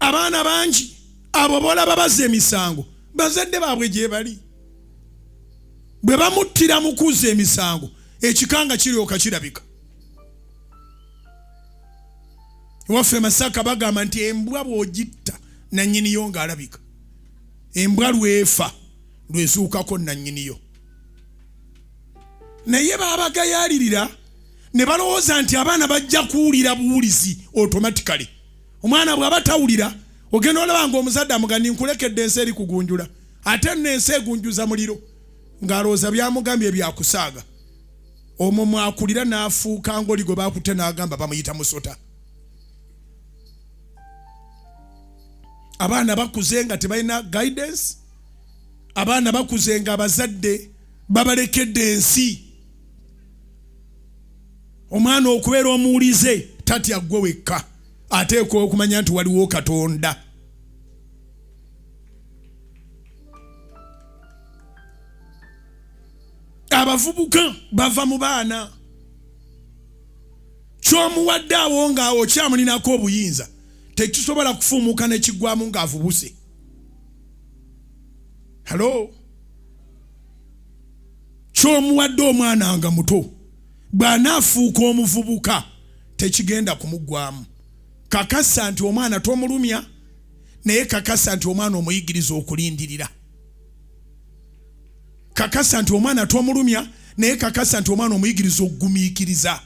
abaana bangi abo bolaba bazza emisango bazadde baabwe gye bali bwe bamuttira mu kuzza emisango ekikanga kiryoka kirabika. Waffe Masaka bagamba nti embwa bw'ogitta nannyiniyo ng'alabika. Embwa lwefa lwezuukako nannyiniyo. Naye baabagayaalirira ne balowooza nti abaana bajja kuwulira buwulizi automatically. Omwana bw'aba tawulira ogenda olaba ng'omuzadde amugamba nkulekedde ensi eri kugunjula ate nno ensi egunjuza muliro ng'alowooza byamugambye byakusaaga. Omwo mwakulira n'afuuka ng'oli gwe baakutte n'agamba bamuyita musota. Abaana bakuze nga tebalina guidance. Abaana bakuze nga abazadde babalekedde ensi. Omwana okubeera omuwulize tatya ggwe wekka ateekwa okumanya nti waliwo Katonda. Abavubuka bava mu baana. Ky'omuwadde awo ng'awo kyamulinako obuyinza tekisobola kufuumuuka n'ekiggwamu ng'avubuse. Hello? Ky'omuwadde omwana nga muto bw'anaafuuka omuvubuka tekigenda kumuggwamu. Kakasa nti omwana tomulumya naye kakasa nti omwana omuyigiriza okulindirira. Kakasa nti omwana tomulumya naye kakasa nti omwana omuyigiriza okugumiikiriza.